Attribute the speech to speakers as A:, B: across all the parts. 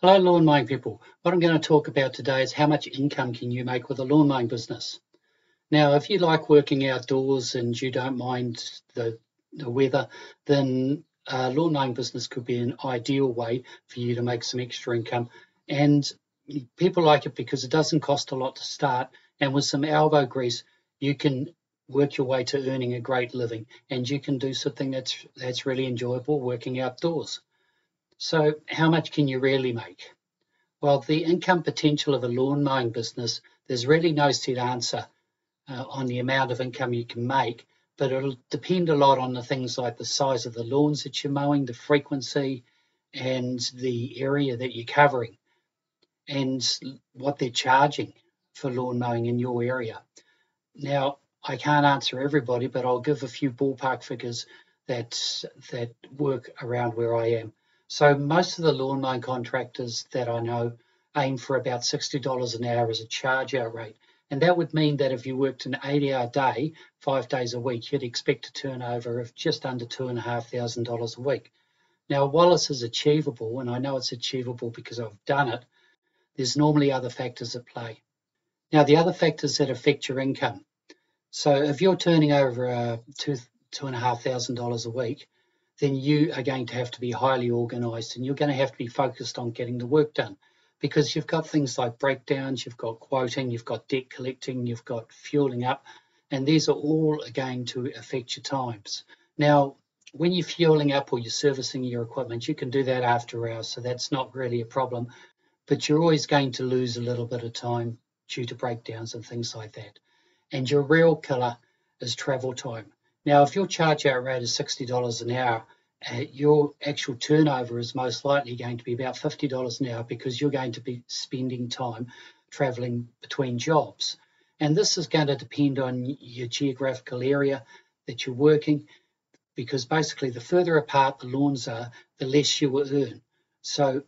A: Hello, lawn mowing people. What I'm going to talk about today is how much income can you make with a lawn mowing business. Now, if you like working outdoors and you don't mind the weather, then a lawn mowing business could be an ideal way for you to make some extra income. And people like it because it doesn't cost a lot to start. And with some elbow grease, you can work your way to earning a great living. And you can do something that's really enjoyable, working outdoors. So how much can you really make? Well, the income potential of a lawn mowing business, there's really no set answer on the amount of income you can make, but it'll depend a lot on the things like the size of the lawns that you're mowing, the frequency, and the area that you're covering, and what they're charging for lawn mowing in your area. Now, I can't answer everybody, but I'll give a few ballpark figures that work around where I am. So most of the lawn mowing contractors that I know aim for about $60 an hour as a charge out rate. And that would mean that if you worked an 8-hour day, 5 days a week, you'd expect a turnover of just under $2,500 a week. Now, while this is achievable, and I know it's achievable because I've done it, there's normally other factors at play. Now, the other factors that affect your income. So if you're turning over $2,500 a week, then you are going to have to be highly organised and you're going to have to be focused on getting the work done because you've got things like breakdowns, you've got quoting, you've got debt collecting, you've got fueling up, and these are all going to affect your times. Now, when you're fueling up or you're servicing your equipment, you can do that after hours, so that's not really a problem, but you're always going to lose a little bit of time due to breakdowns and things like that. And your real killer is travel time. Now, if your charge out rate is $60 an hour, your actual turnover is most likely going to be about $50 an hour because you're going to be spending time traveling between jobs. And this is going to depend on your geographical area that you're working, because basically the further apart the lawns are, the less you will earn. So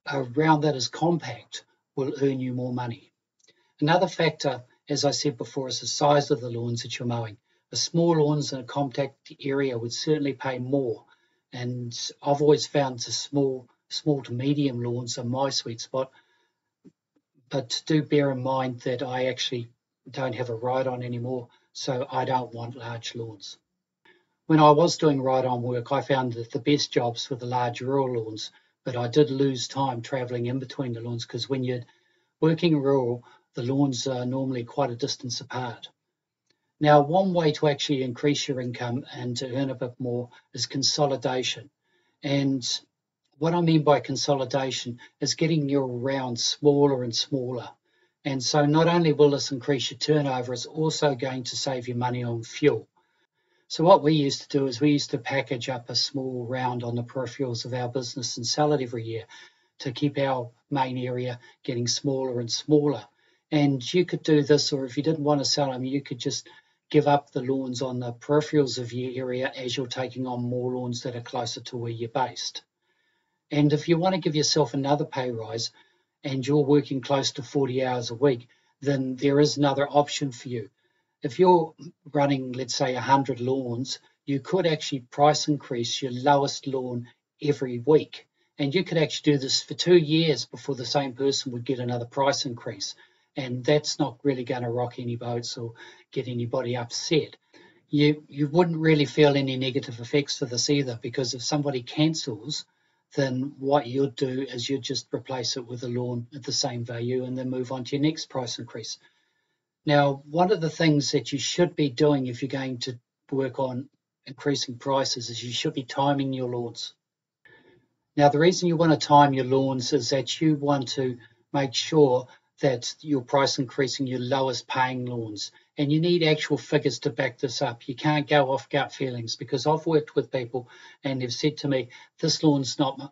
A: a round that is compact will earn you more money. Another factor, as I said before, is the size of the lawns that you're mowing. The small lawns in a compact area would certainly pay more. And I've always found the small to medium lawns are my sweet spot. But do bear in mind that I actually don't have a ride-on anymore, so I don't want large lawns. When I was doing ride-on work, I found that the best jobs were the large rural lawns, but I did lose time travelling in between the lawns because when you're working rural, the lawns are normally quite a distance apart. Now, one way to actually increase your income and to earn a bit more is consolidation. And what I mean by consolidation is getting your rounds smaller and smaller. And so not only will this increase your turnover, it's also going to save you money on fuel. So what we used to do is we used to package up a small round on the peripherals of our business and sell it every year to keep our main area getting smaller and smaller. And you could do this, or if you didn't want to sell them, you could just give up the lawns on the peripherals of your area as you're taking on more lawns that are closer to where you're based. And if you want to give yourself another pay rise and you're working close to 40 hours a week, then there is another option for you. If you're running, let's say, 100 lawns, you could actually price increase your lowest lawn every week. And you could actually do this for 2 years before the same person would get another price increase. And that's not really going to rock any boats or get anybody upset. You wouldn't really feel any negative effects for this either, because if somebody cancels, then what you'd do is you'd just replace it with a lawn at the same value and then move on to your next price increase. Now, one of the things that you should be doing if you're going to work on increasing prices is you should be timing your lawns. Now, the reason you want to time your lawns is that you want to make sure that you're price increasing your lowest paying lawns. And you need actual figures to back this up. You can't go off gut feelings, because I've worked with people and they've said to me, this lawn's not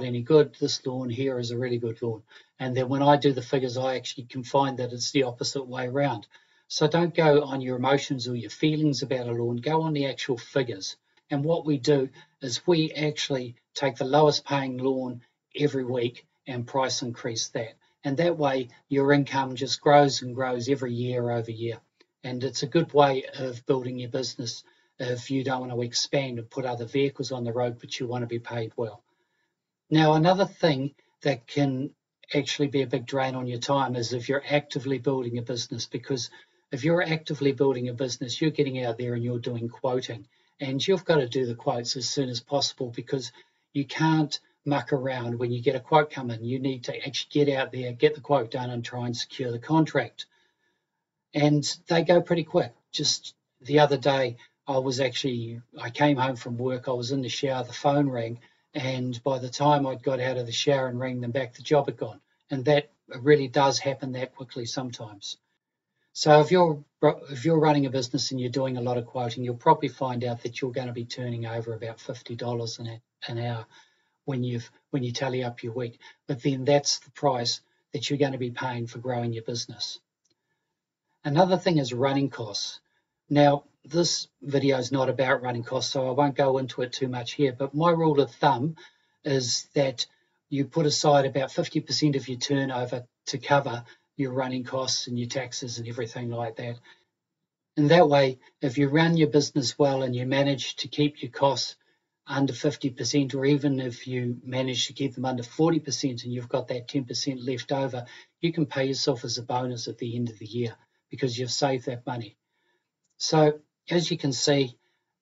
A: any good. This lawn here is a really good lawn. And then when I do the figures, I actually can find that it's the opposite way around. So don't go on your emotions or your feelings about a lawn. Go on the actual figures. And what we do is we actually take the lowest paying lawn every week and price increase that. And that way your income just grows and grows every year over year. And it's a good way of building your business if you don't want to expand and put other vehicles on the road, but you want to be paid well. Now, another thing that can actually be a big drain on your time is if you're actively building a business, because if you're actively building a business, you're getting out there and you're doing quoting, and you've got to do the quotes as soon as possible because you can't muck around. When you get a quote come in, you need to actually get out there, get the quote done, and try and secure the contract. And they go pretty quick. Just the other day, I came home from work, I was in the shower, the phone rang, and by the time I'd got out of the shower and rang them back, the job had gone. And that really does happen that quickly sometimes. So if you're running a business and you're doing a lot of quoting, you'll probably find out that you're going to be turning over about $50 an hour when you tally up your week. But then that's the price that you're going to be paying for growing your business. Another thing is running costs. Now, this video is not about running costs, so I won't go into it too much here, but my rule of thumb is that you put aside about 50% of your turnover to cover your running costs and your taxes and everything like that. And that way, if you run your business well and you manage to keep your costs under 50%, or even if you manage to keep them under 40% and you've got that 10% left over, you can pay yourself as a bonus at the end of the year because you've saved that money. So as you can see,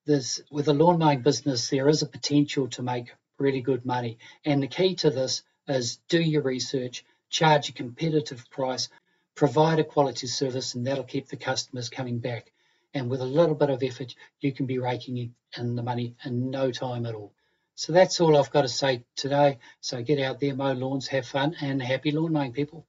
A: with a lawn mowing business, there is a potential to make really good money. And the key to this is do your research, charge a competitive price, provide a quality service, and that'll keep the customers coming back. And with a little bit of effort, you can be raking in the money in no time at all. So that's all I've got to say today. So get out there, mow lawns, have fun, and happy lawn mowing, people.